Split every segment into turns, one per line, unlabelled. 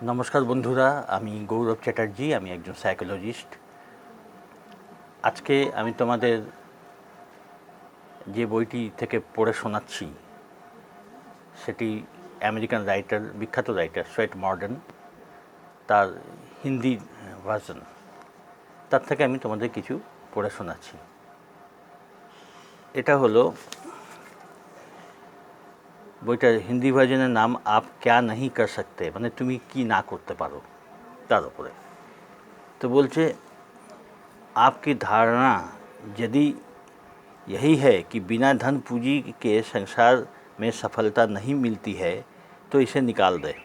নমস্কার বন্ধুরা, আমি গৌরব চ্যাটার্জি, আমি একজন সাইকোলজিস্ট। আজকে আমি তোমাদের যে বইটি থেকে পড়ে শোনাচ্ছি সেটি আমেরিকান রাইটার, বিখ্যাত রাইটার সোয়েট মর্ডেন, তার হিন্দি ভার্সন। তার থেকে আমি তোমাদের কিছু পড়ে শোনাচ্ছি। এটা হলো বইটার হিন্দি ভার্সনের নাম আপ ক্যা নাহি কর সকতে, মানে তুমি কি না করতে পারো তার উপরে। তো বলছে, आपकी धारणा यदि यही है कि बिना धन पूंजी के संसार में सफलता नहीं मिलती है तो इसे निकाल दें।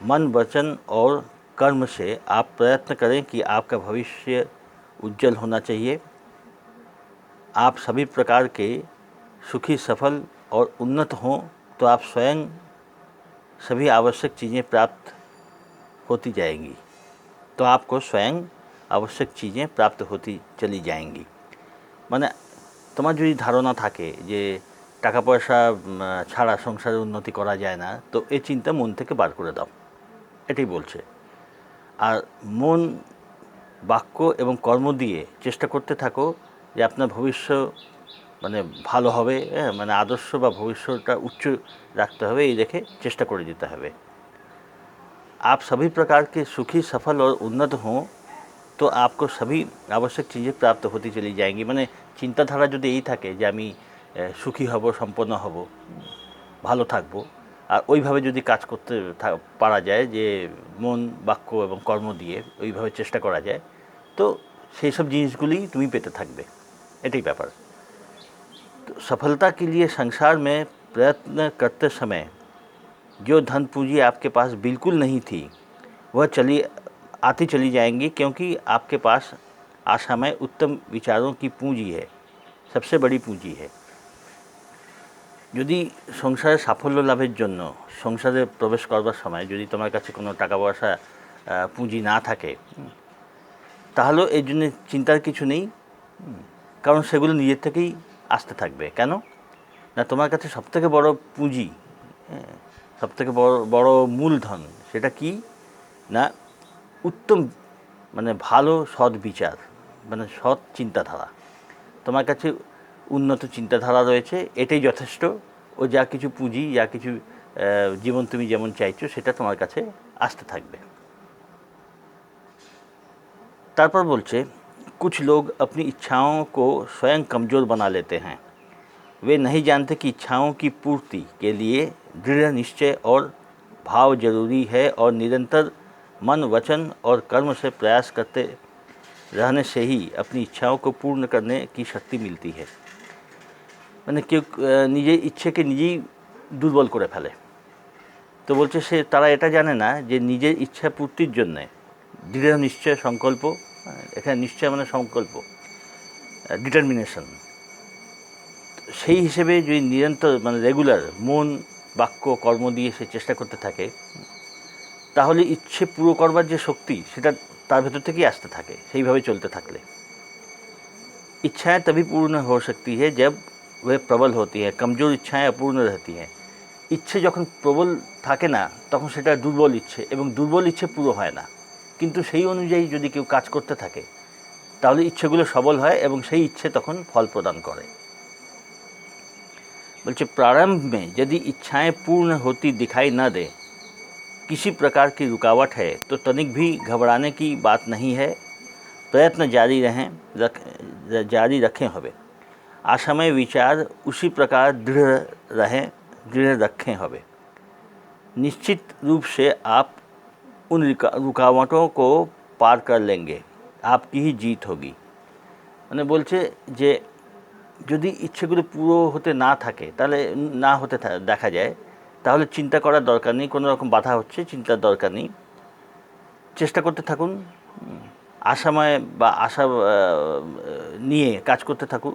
मन, वचन और कर्म से आप प्रयत्न करें कि आपका भविष्य उज्जवल होना चाहिए। आप सभी प्रकार के सुखी, सफल और उन्नत हों तो आप स्वयं सभी आवश्यक चीज़ें प्राप्त होती जाएंगी, तो आपको स्वयं आवश्यक चीज़ें प्राप्त होती चली जाएंगी। মানে তোমার যদি ধারণা থাকে যে টাকা পয়সা ছাড়া সংসারে উন্নতি করা যায় না, তো এই চিন্তা মন থেকে বার করে দাও, এটাই বলছে। আর মন, বাক্য এবং কর্ম দিয়ে চেষ্টা করতে থাকো যে আপনার ভবিষ্যৎ মানে ভালো হবে, মানে আদর্শ বা ভবিষ্যৎটা উচ্চ রাখতে হবে, এই দেখে চেষ্টা করে যেতে হবে। आप सभी प्रकार के सुखी, सफल और उन्नत हों তো आपको सभी आवश्यक चीज़ें प्राप्त होती चली जाएंगी। মানে চিন্তাধারা যদি এই থাকে যে আমি সুখী হব, সম্পন্ন হব, ভালো থাকবো, আর ওইভাবে যদি কাজ করতে পারা যায়, যে মন, বাক্য এবং কর্ম দিয়ে ওইভাবে চেষ্টা করা যায়, তো সেই সব জিনিসগুলি তুমি পেতে থাকবে, এটাই ব্যাপার। तो सफलता के लिए संसार में प्रयत्न करते समय जो धन पूंजी आपके पास बिल्कुल नहीं थी वह आती चली जाएंगी, क्योंकि आपके पास आशामय उत्तम विचारों की पूंजी है, सबसे बड़ी पूंजी है। যদি সংসারে সাফল্য লাভের জন্য সংসারে প্রবেশ করবার সময় যদি তোমার কাছে কোনো টাকা পয়সা পুঁজি না থাকে, তাহলে এই জন্য চিন্তার কিছু নেই, কারণ সেগুলো নিজের থেকেই আসতে থাকবে। কেন না, তোমার কাছে সবথেকে বড় পুঁজি, সবথেকে বড় মূলধন, সেটা কি না, উত্তম মানে ভালো সৎ বিচার, মানে সৎ চিন্তাধারা। তোমার কাছে উন্নত চিন্তাধারা রয়েছে, এটাই যথেষ্ট। ও যা কিছু পুঁজি, যা কিছু জীবন তুমি যেমন চাইছো সেটা তোমার কাছে আসতে থাকবে। তারপর বলছে, कुछ लोग अपनी इच्छाओं को स्वयं कमज़ोर बना लेते हैं। वे नहीं जानते कि इच्छाओं की पूर्ति के लिए दृढ़ निश्चय और भाव जरूरी है, और निरंतर मन, वचन और कर्म से प्रयास करते रहने से ही अपनी इच्छाओं को पूर्ण करने की शक्ति मिलती है। মানে কেউ নিজের ইচ্ছেকে নিজেই দুর্বল করে ফেলে। তো বলছে তারা এটা জানে না যে নিজের ইচ্ছা পূর্তির জন্যে দৃঢ় নিশ্চয়, সংকল্প, এখানে নিশ্চয় মানে সংকল্প, ডিটারমিনেশন, সেই হিসেবে যদি নিরন্তর মানে রেগুলার মন, বাক্য, কর্ম দিয়ে সে চেষ্টা করতে থাকে, তাহলে ইচ্ছে পুরো করবার যে শক্তি সেটা তার ভেতর থেকেই আসতে থাকে। সেইভাবে চলতে থাকলে इच्छाएं तभी पूर्ण हो सकती है जब वे प्रबल होती है, कमज़ोर इच्छाएं अपूर्ण रहती हैं। ইচ্ছে যখন প্রবল থাকে না, তখন সেটা দুর্বল ইচ্ছে, এবং দুর্বল ইচ্ছে পুরো হয় না। কিন্তু সেই অনুযায়ী যদি কেউ কাজ করতে থাকে, তাহলে ইচ্ছেগুলো সবল হয় এবং সেই ইচ্ছে তখন ফল প্রদান করে। বলছে, प्रारंभ में यदि इच्छाएं पूर्ण होती दिखाई न दे, किसी प्रकार की रुकावट है, तो तनिक भी घबराने की बात नहीं है। प्रयत्न जारी रखें হবে। आशामय विचार उसी प्रकार दृढ़ रखें হবে। निश्चित रूप से आप उन रुकावटों को पार कर लेंगे, आपकी ही जीत होगी। মানে বলছে যে যদি ইচ্ছেগুলো পুরো হতে না থাকে, তাহলে না হতে দেখা যায়, তাহলে চিন্তা করার দরকার নেই, কোনো রকম বাধা হচ্ছে চিন্তার দরকার নেই। চেষ্টা করতে থাকুন, আশাময় বা আশা নিয়ে কাজ করতে থাকুন।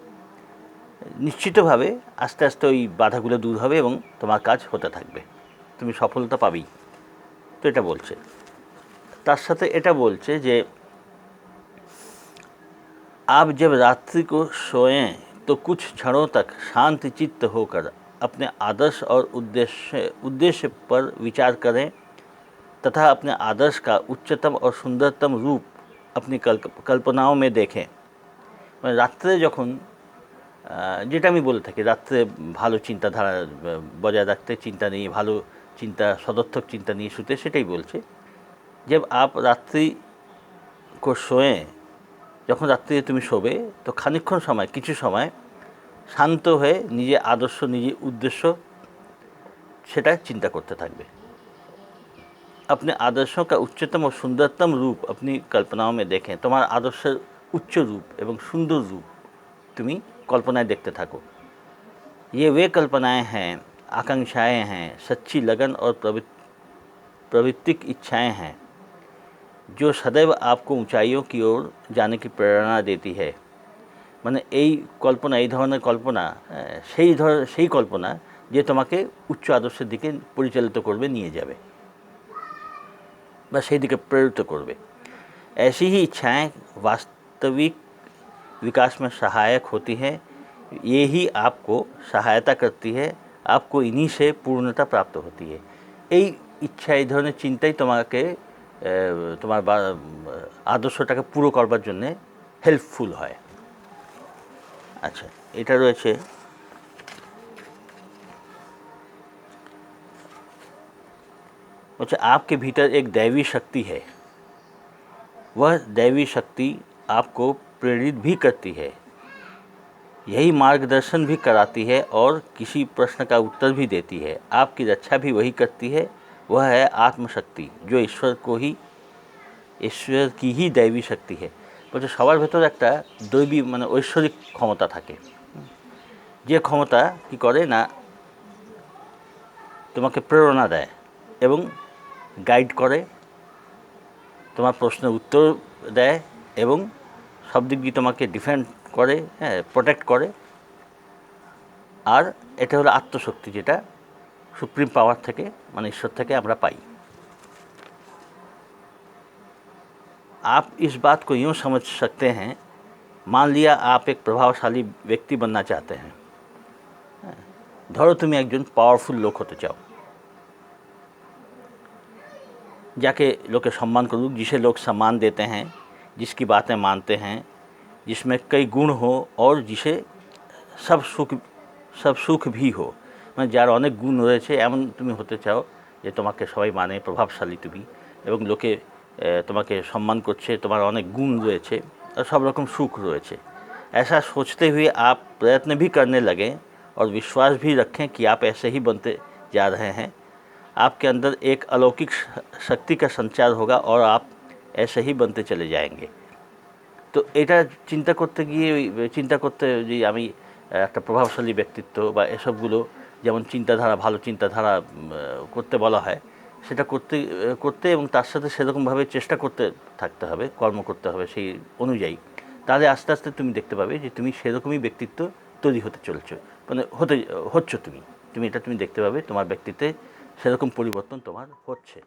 নিশ্চিতভাবে আস্তে আস্তে ওই বাধাগুলো দূর হবে এবং তোমার কাজ হতে থাকবে, তুমি সফলতা পাবেই। তো এটা বলছে। তার সাথে এটা বলছে যে आप जब रात्रि को सोएं तो कुछ क्षणों तक शांत चित्त होकर अपने आदर्श और उद्देश्य पर विचार करें तथा अपने आदर्श का उच्चतम और सुंदरतम रूप अपनी कल्पनाओं में देखें। মানে রাত্রে যখন যেটা আমি বলে থাকি, রাত্রে ভালো চিন্তাধারা বজায় রাখতে, চিন্তা নিয়ে ভালো চিন্তা, সদর্থক চিন্তা নিয়ে শুতে, সেটাই বলছে। जब आप रात्रि को सोएं, যখন রাত্রিতে তুমি শোবে, তো খানিকক্ষণ সময়, কিছু সময় শান্ত হয়ে নিজের আদর্শ, নিজের উদ্দেশ্য সেটা চিন্তা করতে থাকবে। अपने आदर्शों का उच्चतम और सुंदरतम रूप अपनी कल्पनाओं में देखें। তোমার আদর্শের উচ্চ রূপ এবং সুন্দর রূপ তুমি কল্পনায় দেখতে থাকো। ये वे कल्पनाएं हैं, आकांक्षाएं हैं, सच्ची लगन और प्रवृत्तिक इच्छाएं हैं जो सदैव आपको ऊंचाइयों की ओर जाने की प्रेरणा देती है। মানে এই কল্পনা, এই ধরনের কল্পনা সেই কল্পনা যে তোমাকে উচ্চ আদর্শের দিকে পরিচালিত করবে, নিয়ে যাবে বা সেই দিকে প্রেরিত করবে। ऐसी ही इच्छाएं वास्तविक विकास में सहायक होती हैं। ये ही आपको सहायता करती है, आपको इन्हीं से पूर्णता प्राप्त होती है। এই ইচ্ছা, এই ধরনের চিন্তাই তোমাকে তোমার আদর্শটাকে পুরো করবার জন্যে হেল্পফুল হয়। আচ্ছা, এটা রয়েছে बच्चा, आपके भीतर एक दैवी शक्ति है। वह दैवी शक्ति आपको प्रेरित भी करती है, यही मार्गदर्शन भी कराती है और किसी प्रश्न का उत्तर भी देती है। आपकी रक्षा भी वही करती है। वह है आत्मशक्ति, जो ईश्वर की ही दैवी शक्ति है। বলছে সবার ভেতর একটা দৈবী মানে ঐশ্বরিক ক্ষমতা থাকে, যে ক্ষমতা কি করে না তোমাকে প্রেরণা দেয় এবং গাইড করে, তোমার প্রশ্নের উত্তর দেয় এবং সব দিক দিয়ে তোমাকে ডিফেন্ড করে, প্রোটেক্ট করে। আর এটা হলো আত্মশক্তি, যেটা সুপ্রিম পাওয়ার থেকে মানে ঈশ্বর থেকে আমরা পাই। आप इस बात को यूँ समझ सकते हैं, मान लिया आप एक प्रभावशाली व्यक्ति बनना चाहते हैं। ধরো তুমি একজন পাওয়ারফুল লোক হতে চাও, जाके लोग सम्मान करूँ, जिसे लोग सम्मान देते हैं, जिसकी बातें मानते हैं, जिसमें कई गुण हो और जिसे सब सुख भी हो। মানে যার অনেক গুণ রয়েছে এমন তুমি হতে চাও যে তোমাকে সবাই মানে, প্রভাবশালী তুমি, এবং লোকে তোমাকে সম্মান করছে, তোমার অনেক গুণ রয়েছে और सब रकम सुख রয়েছে। ऐसा सोचते हुए आप प्रयत्न भी करने लगें और विश्वास भी रखें कि आप ऐसे ही बनते जा रहे हैं। आपके अंदर एक अलौकिक शक्ति का संचार होगा और आप ऐसे ही बनते चले जाएंगे। তো এটা চিন্তা করতে যে আমি একটা প্রভাবশালী ব্যক্তিত্ব বা এসবগুলো, যেমন চিন্তাধারা, ভালো চিন্তাধারা করতে বলা হয়, সেটা করতে এবং তার সাথে সেরকমভাবে চেষ্টা করতে থাকতে হবে, কর্ম করতে হবে সেই অনুযায়ী। তাহলে আস্তে আস্তে তুমি দেখতে পাবে যে তুমি সেরকমই ব্যক্তিত্ব তৈরি হতে চলছো, মানে হচ্ছ তুমি এটা তুমি দেখতে পাবে, তোমার ব্যক্তিত্বে সেরকম পরিবর্তন তোমার হচ্ছে।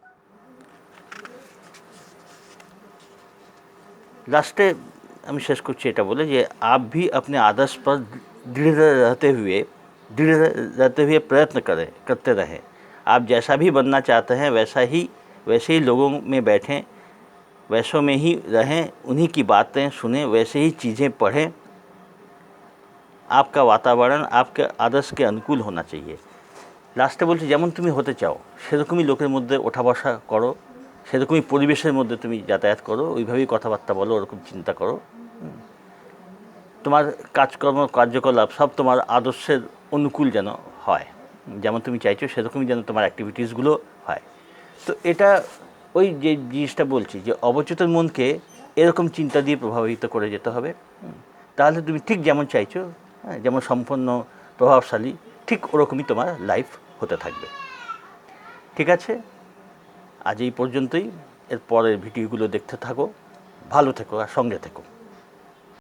লাস্টে আমি শেষ করছি এটা বলে যে आप भी अपने आदर्श पर दृढ़ रहते हुए प्रयत्न करते रहें। आप जैसा भी बनना चाहते हैं वैसे ही लोगों में बैठें, वैसों में ही रहें, उन्हीं की बातें सुनें, वैसे ही चीज़ें पढ़ें। आपका वातावरण आपके आदर्श के अनुकूल होना चाहिए। লাস্টে বলছি, যেমন তুমি হতে চাও সেরকমই লোকের মধ্যে ওঠা বসা করো, সেরকমই পরিবেশের মধ্যে তুমি যাতায়াত করো, ওইভাবেই কথাবার্তা বলো, ওরকম চিন্তা করো। তোমার কার্যকলাপ সব তোমার আদর্শের অনুকূল যেন হয়, যেমন তুমি চাইছো সেরকমই যেন তোমার অ্যাক্টিভিটিসগুলো হয়। তো এটা ওই যে জিনিসটা বলছি যে অবচেতন মনকে এরকম চিন্তা দিয়ে প্রভাবিত করে যেতে হবে। তাহলে তুমি ঠিক যেমন চাইছো, যেমন সম্পন্ন প্রভাবশালী, ঠিক ওরকমই তোমার লাইফ হতে থাকবে। ঠিক আছে, আজ এই পর্যন্তই। এর পরের ভিডিওগুলো দেখতে থাকো, ভালো থেকো আর সঙ্গে থেকো।